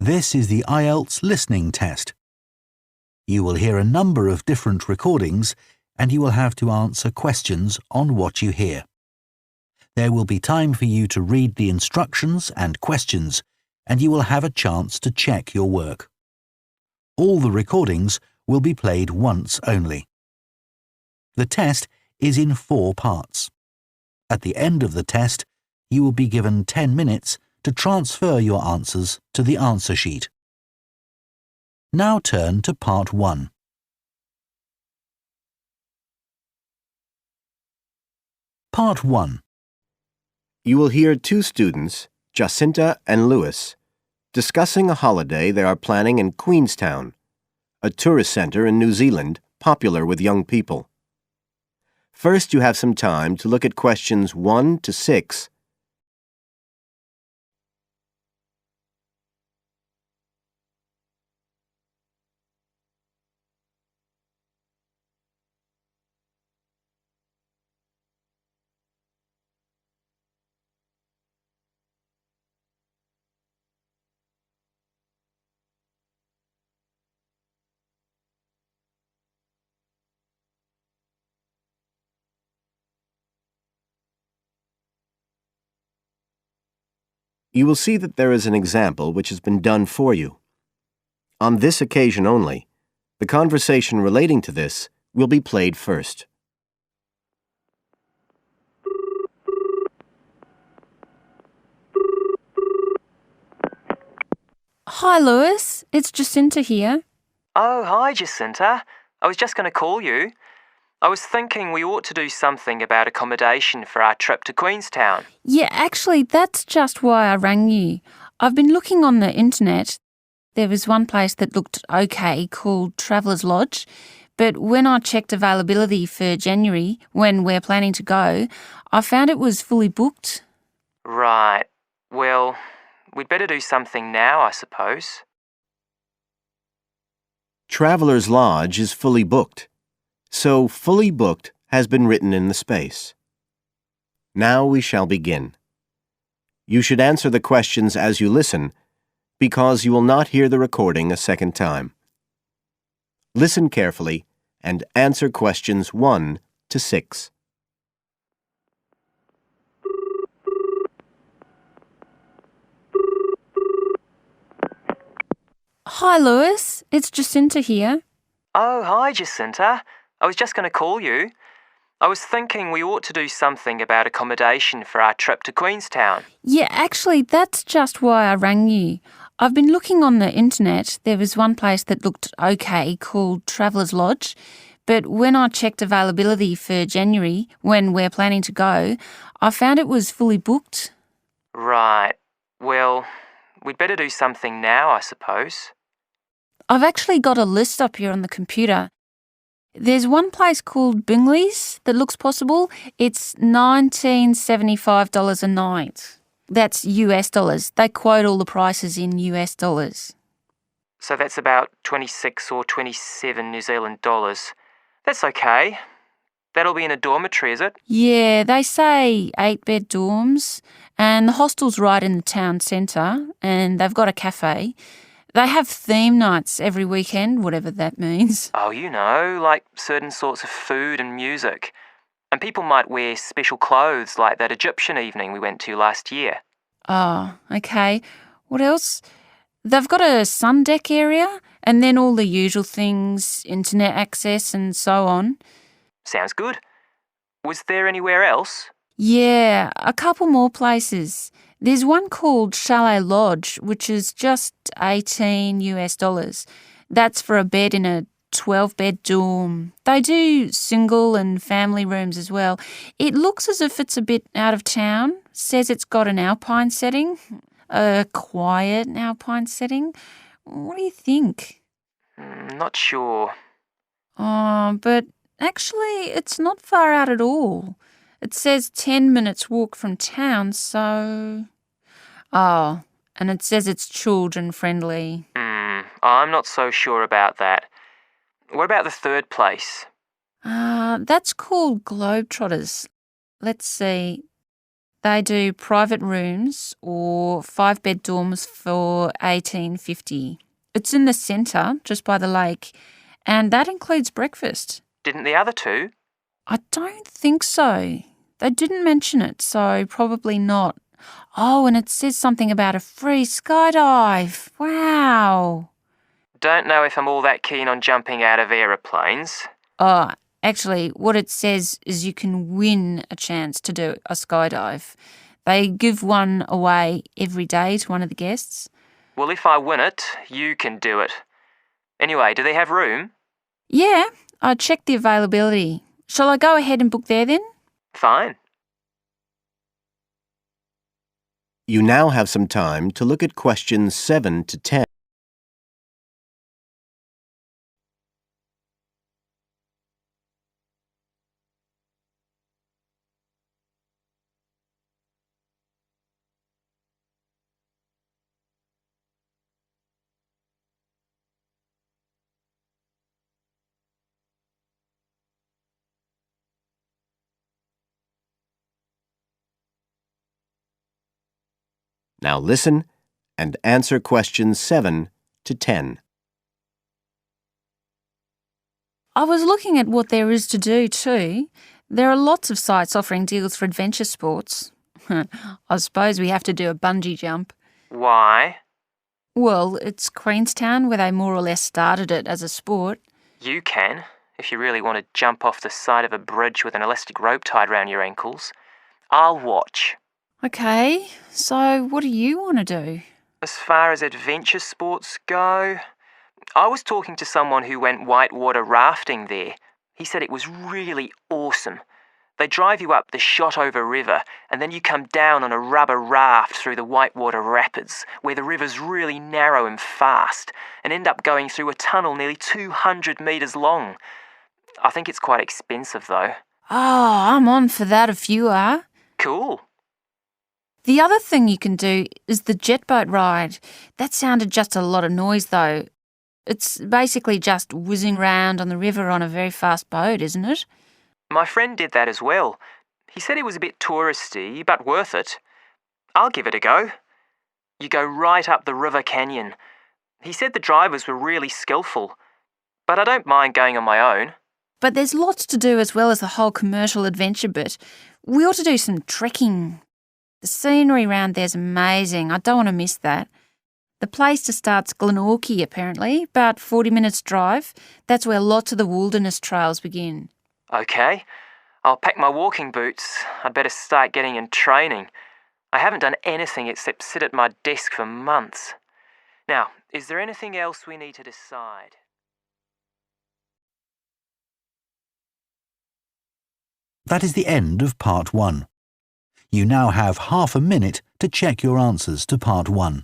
This is the IELTS listening test. You will hear a number of different recordings and you will have to answer questions on what you hear. There will be time for you to read the instructions and questions and you will have a chance to check your work. All the recordings will be played once only. The test is in 4 parts. At the end of the test, you will be given 10 minutes to transfer your answers to the answer sheet. Now turn to Part 1. Part 1. You will hear 2 students, Jacinta and Lewis, discussing a holiday they are planning in Queenstown, a tourist centre in New Zealand popular with young people. First, you have some time to look at questions 1 to 6. You will see that there is an example which has been done for you. On this occasion only, the conversation relating to this will be played first. Hi, Lewis. It's Jacinta here. Oh, hi, Jacinta. I was just going to call you. I was thinking we ought to do something about accommodation for our trip to Queenstown. Yeah, actually, that's just why I rang you. I've been looking on the internet. There was one place that looked okay called Traveller's Lodge, but when I checked availability for January, when we're planning to go, I found it was fully booked. Right. Well, we'd better do something now, I suppose. Traveller's Lodge is fully booked, so fully booked has been written in the space. Now we shall begin. You should answer the questions as you listen, because you will not hear the recording a second time. Listen carefully and answer questions 1 to 6. Hi, Lewis. It's Jacinta here. Oh, hi, Jacinta. I was just going to call you. I was thinking we ought to do something about accommodation for our trip to Queenstown. Yeah, actually, that's just why I rang you. I've been looking on the internet. There was one place that looked okay called Traveller's Lodge, but when I checked availability for January, when we're planning to go, I found it was fully booked. Right. Well, we'd better do something now, I suppose. I've actually got a list up here on the computer. There's one place called Bingley's that looks possible. It's $1975 a night. That's US dollars. They quote all the prices in US dollars. So that's about 26 or 27 New Zealand dollars. That's okay. That'll be in a dormitory, is it? Yeah, they say 8-bed dorms, and the hostel's right in the town centre, and they've got a cafe. They have theme nights every weekend, whatever that means. Oh, like certain sorts of food and music. And people might wear special clothes like that Egyptian evening we went to last year. Oh, okay. What else? They've got a sun deck area, and then all the usual things, internet access and so on. Sounds good. Was there anywhere else? Yeah, a couple more places. There's one called Chalet Lodge, which is just 18 US dollars. That's for a bed in a 12-bed dorm. They do single and family rooms as well. It looks as if it's a bit out of town. Says it's got an alpine setting, a quiet alpine setting. What do you think? Not sure. Oh, but actually, it's not far out at all. It says 10 minutes walk from town, so... Oh, and it says it's children-friendly. I'm not so sure about that. What about the third place? That's called Globetrotters. Let's see. They do private rooms or 5-bed dorms for $18.50. It's in the centre, just by the lake, and that includes breakfast. Didn't the other two? I don't think so. They didn't mention it, so probably not. Oh, and it says something about a free skydive. Wow. Don't know if I'm all that keen on jumping out of aeroplanes. Oh, actually, what it says is you can win a chance to do a skydive. They give one away every day to one of the guests. Well, if I win it, you can do it. Anyway, do they have room? Yeah, I checked the availability. Shall I go ahead and book there then? Fine. You now have some time to look at questions 7 to 10. Now listen and answer questions 7 to 10. I was looking at what there is to do too. There are lots of sites offering deals for adventure sports. I suppose we have to do a bungee jump. Why? Well, it's Queenstown where they more or less started it as a sport. You can, if you really want to jump off the side of a bridge with an elastic rope tied round your ankles. I'll watch. Okay, so what do you want to do? As far as adventure sports go, I was talking to someone who went whitewater rafting there. He said it was really awesome. They drive you up the Shotover River and then you come down on a rubber raft through the whitewater rapids where the river's really narrow and fast and end up going through a tunnel nearly 200 metres long. I think it's quite expensive though. Oh, I'm on for that if you are. Cool. The other thing you can do is the jet boat ride. That sounded just a lot of noise though. It's basically just whizzing around on the river on a very fast boat, isn't it? My friend did that as well. He said it was a bit touristy, but worth it. I'll give it a go. You go right up the river canyon. He said the drivers were really skillful, but I don't mind going on my own. But there's lots to do as well as the whole commercial adventure bit. We ought to do some trekking. The scenery around there's amazing. I don't want to miss that. The place to start's Glenorchy, apparently, about 40 minutes drive. That's where lots of the wilderness trails begin. Okay, I'll pack my walking boots. I'd better start getting in training. I haven't done anything except sit at my desk for months. Now, is there anything else we need to decide? That is the end of Part 1. You now have half a minute to check your answers to Part 1.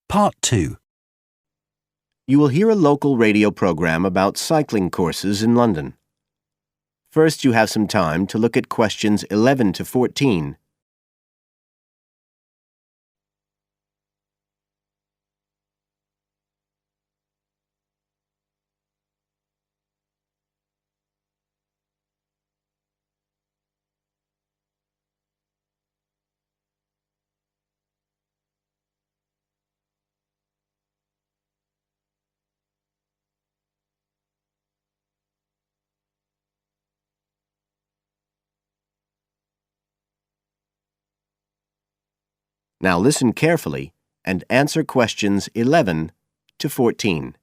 Part 2. You will hear a local radio program about cycling courses in London. First, you have some time to look at questions 11 to 14. Now listen carefully and answer questions 11 to 14.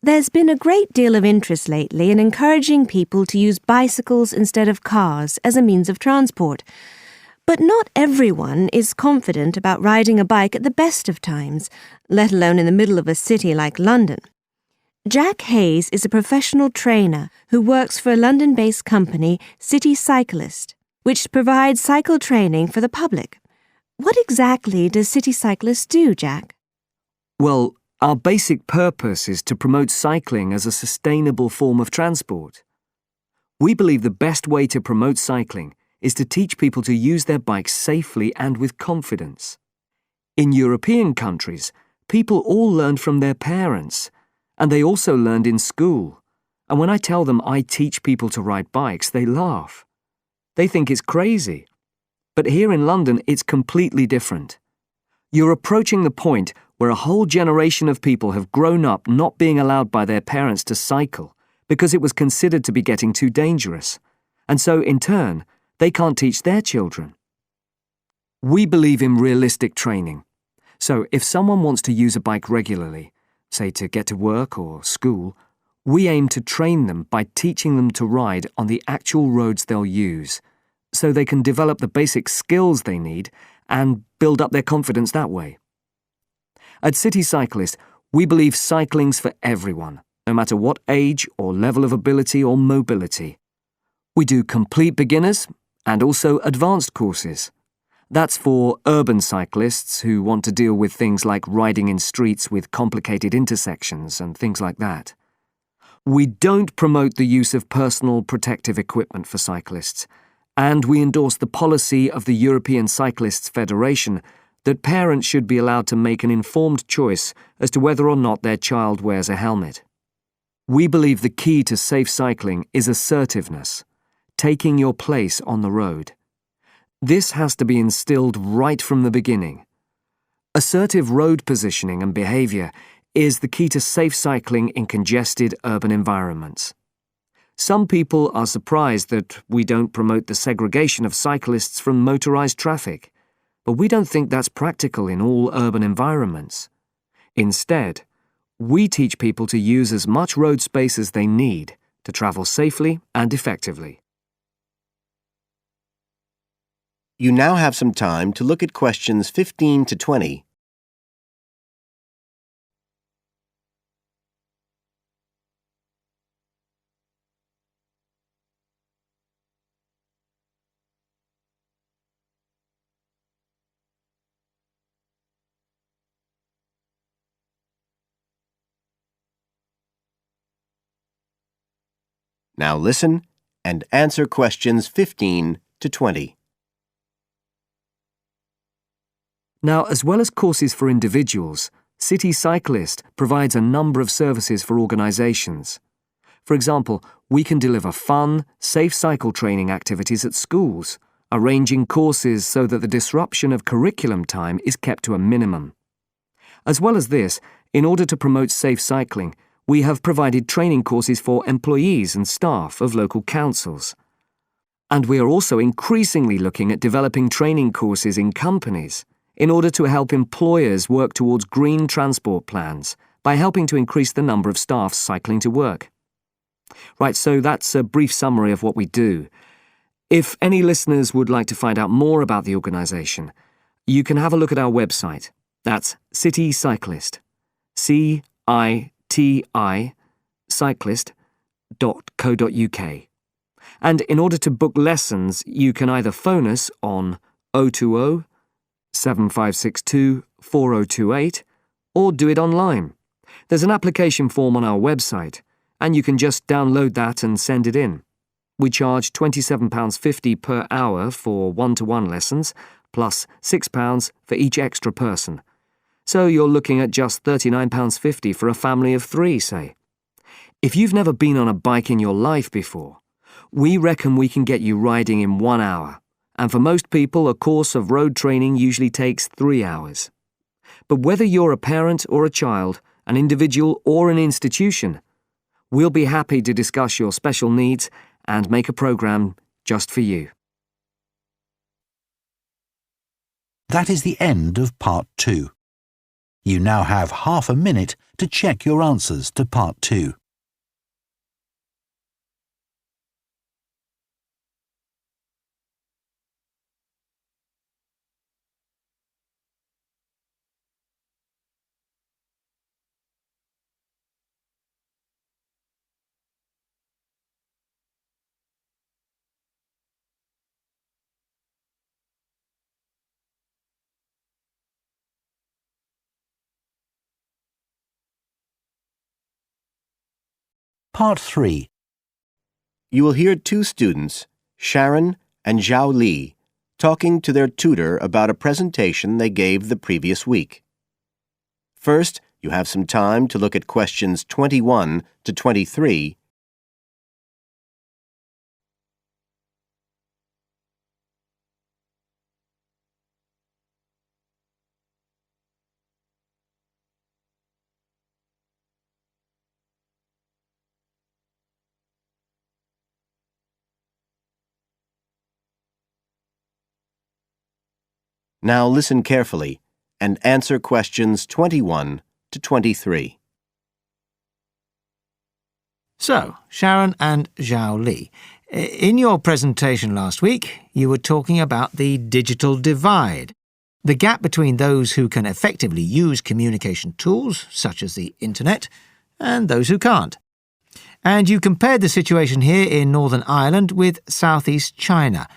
There's been a great deal of interest lately in encouraging people to use bicycles instead of cars as a means of transport. But not everyone is confident about riding a bike at the best of times, let alone in the middle of a city like London. Jack Hayes is a professional trainer who works for a London-based company, City Cyclist. which provides cycle training for the public. What exactly does City Cyclists do, Jack? Well, our basic purpose is to promote cycling as a sustainable form of transport. We believe the best way to promote cycling is to teach people to use their bikes safely and with confidence. In European countries, people all learned from their parents, and they also learned in school. And when I tell them I teach people to ride bikes, they laugh. They think it's crazy. But here in London, it's completely different. You're approaching the point where a whole generation of people have grown up not being allowed by their parents to cycle because it was considered to be getting too dangerous. And so, in turn, they can't teach their children. We believe in realistic training. So if someone wants to use a bike regularly, say to get to work or school, we aim to train them by teaching them to ride on the actual roads they'll use, so they can develop the basic skills they need and build up their confidence that way. At City Cyclist, we believe cycling's for everyone, no matter what age or level of ability or mobility. We do complete beginners and also advanced courses. That's for urban cyclists who want to deal with things like riding in streets with complicated intersections and things like that. We don't promote the use of personal protective equipment for cyclists, and we endorse the policy of the European Cyclists Federation that parents should be allowed to make an informed choice as to whether or not their child wears a helmet. We believe the key to safe cycling is assertiveness, taking your place on the road. This has to be instilled right from the beginning. Assertive road positioning and behaviour is the key to safe cycling in congested urban environments. Some people are surprised that we don't promote the segregation of cyclists from motorised traffic, but we don't think that's practical in all urban environments. Instead, we teach people to use as much road space as they need to travel safely and effectively. You now have some time to look at questions 15 to 20. Now listen and answer questions 15 to 20. Now, as well as courses for individuals, City Cyclist provides a number of services for organisations. For example, we can deliver fun, safe cycle training activities at schools, arranging courses so that the disruption of curriculum time is kept to a minimum. As well as this, in order to promote safe cycling, we have provided training courses for employees and staff of local councils. And we are also increasingly looking at developing training courses in companies in order to help employers work towards green transport plans by helping to increase the number of staff cycling to work. Right, so that's a brief summary of what we do. If any listeners would like to find out more about the organisation, you can have a look at our website. That's City Cyclist, CITI, cyclist.co.uk. And in order to book lessons, you can either phone us on 020 7562 4028 or do it online. There's an application form on our website, and you can just download that and send it in. We charge £27.50 per hour for one-to-one lessons, plus £6 for each extra person. So you're looking at just £39.50 for a family of 3, say. If you've never been on a bike in your life before, we reckon we can get you riding in 1 hour. And for most people, a course of road training usually takes 3 hours. But whether you're a parent or a child, an individual or an institution, we'll be happy to discuss your special needs and make a program just for you. That is the end of Part 2. You now have half a minute to check your answers to Part 2. Part 3. You will hear two students, Sharon and Zhao Li, talking to their tutor about a presentation they gave the previous week. First, you have some time to look at questions 21 to 23. Now listen carefully and answer questions 21 to 23. So, Sharon and Zhao Li, in your presentation last week, you were talking about the digital divide, the gap between those who can effectively use communication tools, such as the internet, and those who can't. And you compared the situation here in Northern Ireland with Southeast China.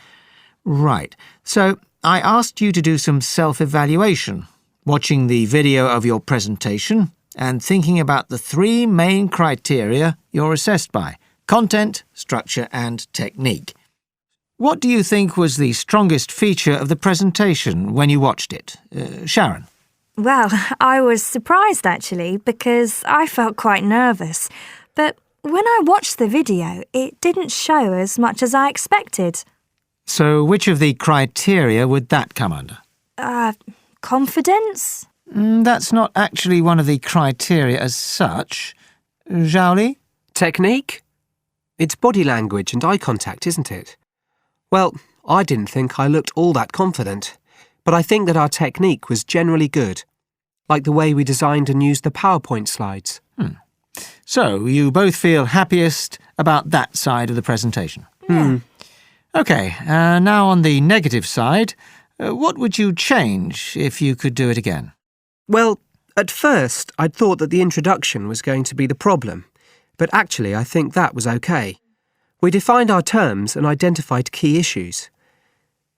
Right. So, I asked you to do some self-evaluation, watching the video of your presentation and thinking about the three main criteria you're assessed by: content, structure and technique. What do you think was the strongest feature of the presentation when you watched it? Sharon? Well, I was surprised actually because I felt quite nervous. But when I watched the video, it didn't show as much as I expected. So which of the criteria would that come under? Confidence? That's not actually one of the criteria as such. Zhao Li? Technique? It's body language and eye contact, isn't it? Well, I didn't think I looked all that confident, but I think that our technique was generally good, like the way we designed and used the PowerPoint slides. So you both feel happiest about that side of the presentation? Yeah. OK, now on the negative side, what would you change if you could do it again? Well, at first I'd thought that the introduction was going to be the problem, but actually I think that was okay. We defined our terms and identified key issues.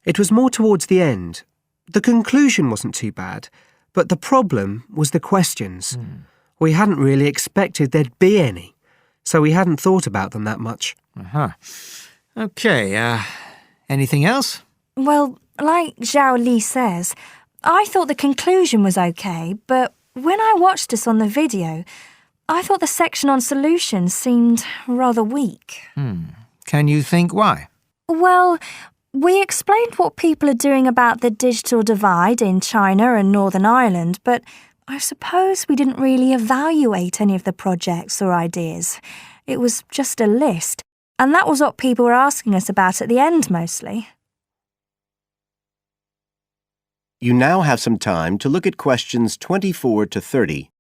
It was more towards the end. The conclusion wasn't too bad, but the problem was the questions. We hadn't really expected there'd be any, so we hadn't thought about them that much. OK, anything else? Well, like Zhao Li says, I thought the conclusion was okay, but when I watched this on the video, I thought the section on solutions seemed rather weak. Can you think why? Well, we explained what people are doing about the digital divide in China and Northern Ireland, but I suppose we didn't really evaluate any of the projects or ideas. It was just a list, and that was what people were asking us about at the end mostly. You now have some time to look at questions 24 to 30.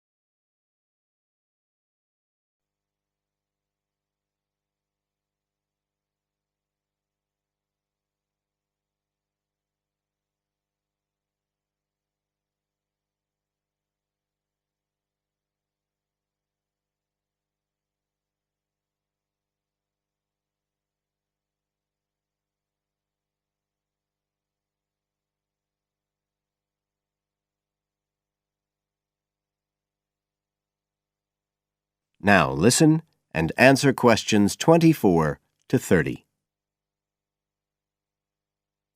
Now listen and answer questions 24 to 30.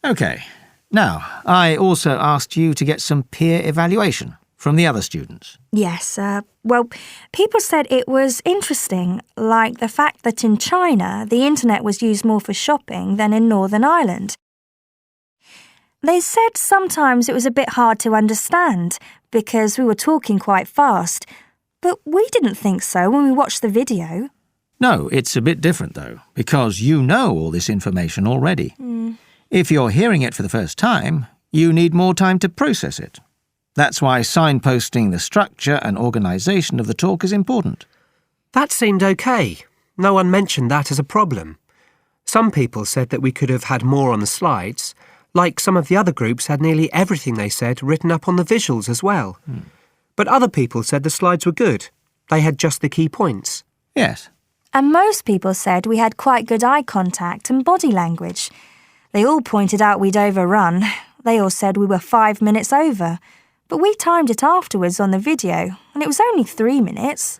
OK. Now, I also asked you to get some peer evaluation from the other students. Yes, well, people said it was interesting, like the fact that in China, the internet was used more for shopping than in Northern Ireland. They said sometimes it was a bit hard to understand because we were talking quite fast, but we didn't think so when we watched the video. No, it's a bit different, though, because you know all this information already. If you're hearing it for the first time, you need more time to process it. That's why signposting the structure and organisation of the talk is important. That seemed okay. No one mentioned that as a problem. Some people said that we could have had more on the slides, like some of the other groups had nearly everything they said written up on the visuals as well. But other people said the slides were good. They had just the key points. Yes. And most people said we had quite good eye contact and body language. They all pointed out we'd overrun. They all said we were 5 minutes over. But we timed it afterwards on the video, and it was only 3 minutes.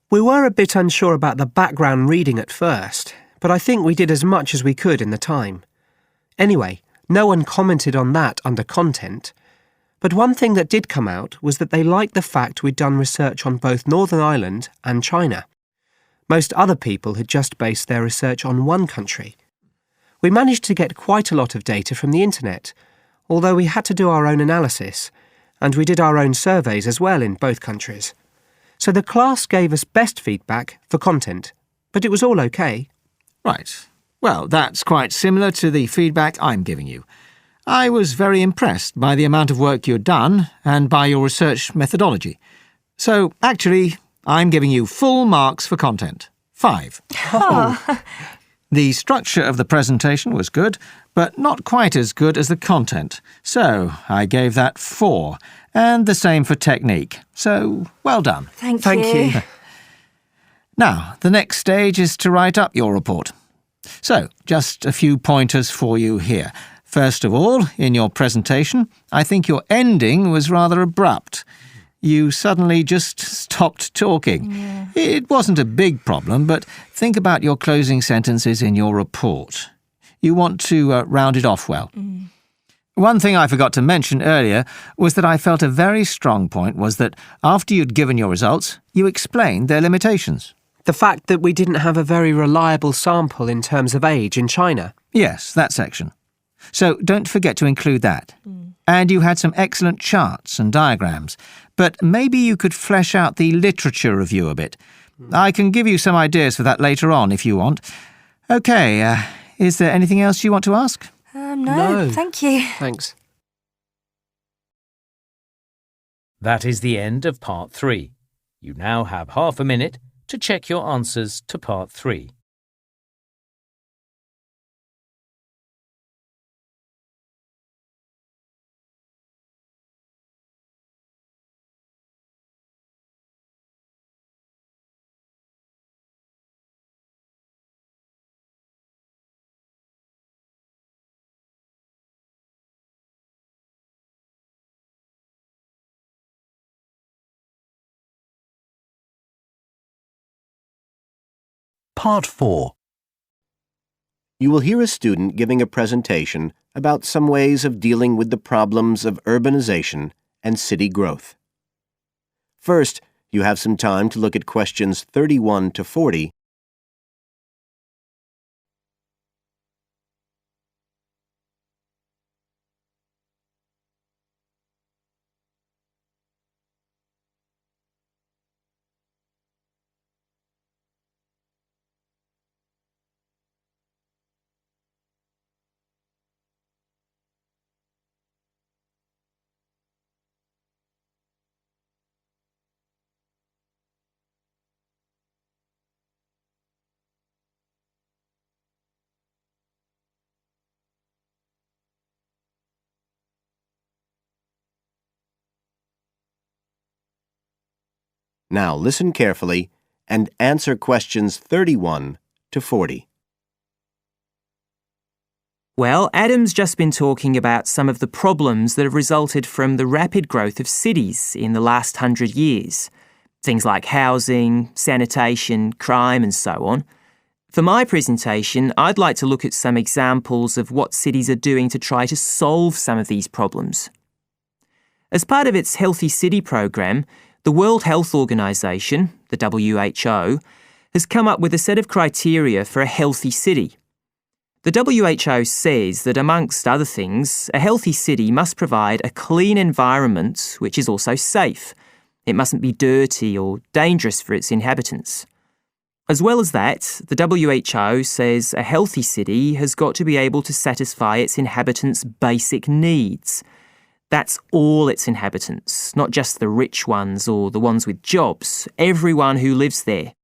We were a bit unsure about the background reading at first, but I think we did as much as we could in the time. Anyway, no one commented on that under content. But one thing that did come out was that they liked the fact we'd done research on both Northern Ireland and China. Most other people had just based their research on one country. We managed to get quite a lot of data from the internet, although we had to do our own analysis, and we did our own surveys as well in both countries. So the class gave us best feedback for content, but it was all okay. Right. Well, that's quite similar to the feedback I'm giving you. I was very impressed by the amount of work you'd done and by your research methodology. So, actually, I'm giving you full marks for content. 5. Oh. The structure of the presentation was good, but not quite as good as the content. So, I gave that 4. And the same for technique. So, well done. Thank you. Now, the next stage is to write up your report. So, just a few pointers for you here. First of all, in your presentation, I think your ending was rather abrupt. You suddenly just stopped talking. Yeah. It wasn't a big problem, but think about your closing sentences in your report. You want to round it off well. One thing I forgot to mention earlier was that I felt a very strong point was that after you'd given your results, you explained their limitations. The fact that we didn't have a very reliable sample in terms of age in China. Yes, that section. So don't forget to include that. And you had some excellent charts and diagrams, but maybe you could flesh out the literature review a bit. I can give you some ideas for that later on if you want. OK, is there anything else you want to ask? No, thank you. Thanks. That is the end of Part 3. You now have half a minute to check your answers to Part 3. Part 4. You will hear a student giving a presentation about some ways of dealing with the problems of urbanization and city growth. First, you have some time to look at questions 31 to 40. Now listen carefully and answer questions 31 to 40. Well, Adam's just been talking about some of the problems that have resulted from the rapid growth of cities in the last 100 years. Things like housing, sanitation, crime and so on. For my presentation, I'd like to look at some examples of what cities are doing to try to solve some of these problems. As part of its Healthy City program, the World Health Organization, the WHO, has come up with a set of criteria for a healthy city. The WHO says that, amongst other things, a healthy city must provide a clean environment which is also safe. It mustn't be dirty or dangerous for its inhabitants. As well as that, the WHO says a healthy city has got to be able to satisfy its inhabitants' basic needs. That's all its inhabitants, not just the rich ones or the ones with jobs, everyone who lives there.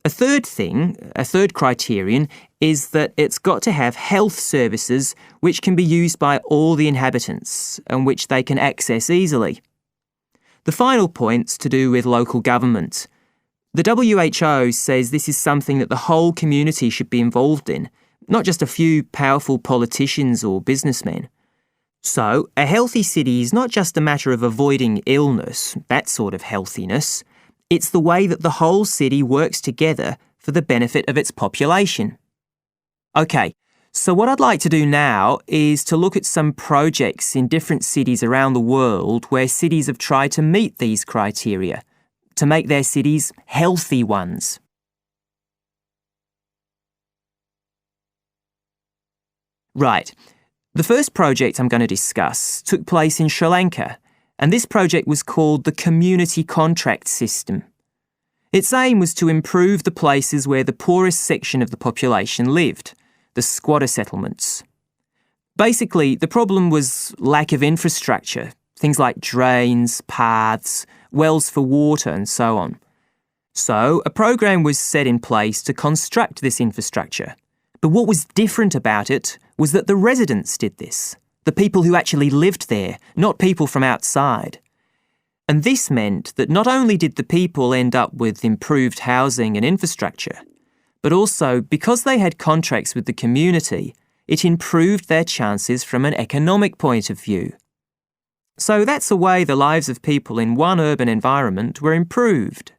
A third criterion, is that it's got to have health services which can be used by all the inhabitants and which they can access easily. The final point's to do with local government. The WHO says this is something that the whole community should be involved in, not just a few powerful politicians or businessmen. So, a healthy city is not just a matter of avoiding illness, that sort of healthiness. It's the way that the whole city works together for the benefit of its population. OK, so what I'd like to do now is to look at some projects in different cities around the world where cities have tried to meet these criteria, to make their cities healthy ones. Right. The first project I'm going to discuss took place in Sri Lanka, and this project was called the Community Contract System. Its aim was to improve the places where the poorest section of the population lived, the squatter settlements. Basically, the problem was lack of infrastructure, things like drains, paths, wells for water and so on. So, a program was set in place to construct this infrastructure. But what was different about it was that the residents did this, the people who actually lived there, not people from outside. And this meant that not only did the people end up with improved housing and infrastructure, but also, because they had contracts with the community, it improved their chances from an economic point of view. So that's a way the lives of people in one urban environment were improved.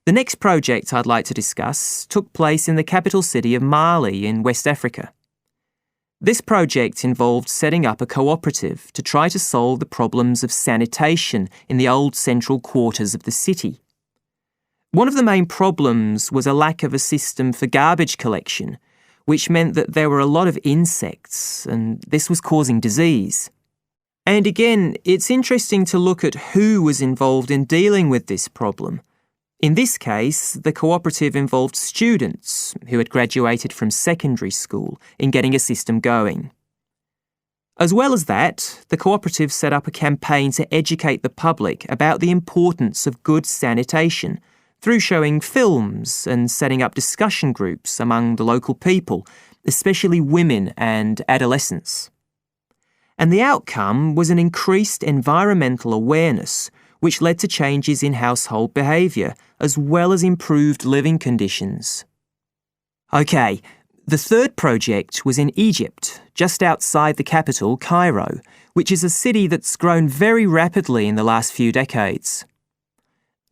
The next project I'd like to discuss took place in the capital city of Mali in West Africa. This project involved setting up a cooperative to try to solve the problems of sanitation in the old central quarters of the city. One of the main problems was a lack of a system for garbage collection, which meant that there were a lot of insects, and this was causing disease. And again, it's interesting to look at who was involved in dealing with this problem. In this case, the cooperative involved students who had graduated from secondary school in getting a system going. As well as that, the cooperative set up a campaign to educate the public about the importance of good sanitation through showing films and setting up discussion groups among the local people, especially women and adolescents. And the outcome was an increased environmental awareness, which led to changes in household behaviour, as well as improved living conditions. OK, the third project was in Egypt, just outside the capital, Cairo, which is a city that's grown very rapidly in the last few decades.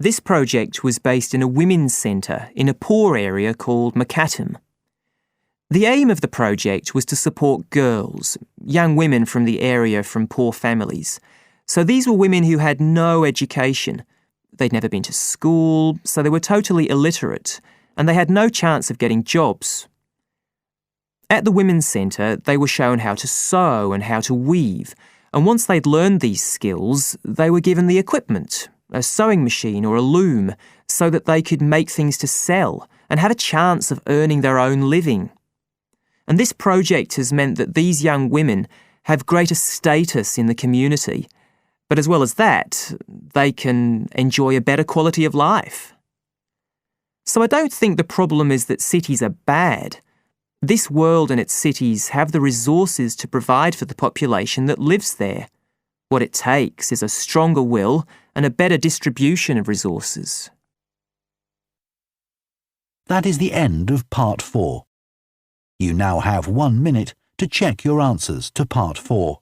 This project was based in a women's centre in a poor area called Makatam. The aim of the project was to support girls, young women from the area from poor families. So these were women who had no education. They'd never been to school, so they were totally illiterate, and they had no chance of getting jobs. At the Women's Centre, they were shown how to sew and how to weave, and once they'd learned these skills, they were given the equipment, a sewing machine or a loom, so that they could make things to sell and had a chance of earning their own living. And this project has meant that these young women have greater status in the community, but as well as that, they can enjoy a better quality of life. So I don't think the problem is that cities are bad. This world and its cities have the resources to provide for the population that lives there. What it takes is a stronger will and a better distribution of resources. That is the end of Part 4. You now have 1 minute to check your answers to Part 4.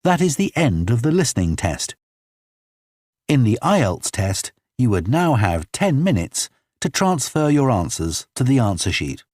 That is the end of the listening test. In the IELTS test, you would now have 10 minutes to transfer your answers to the answer sheet.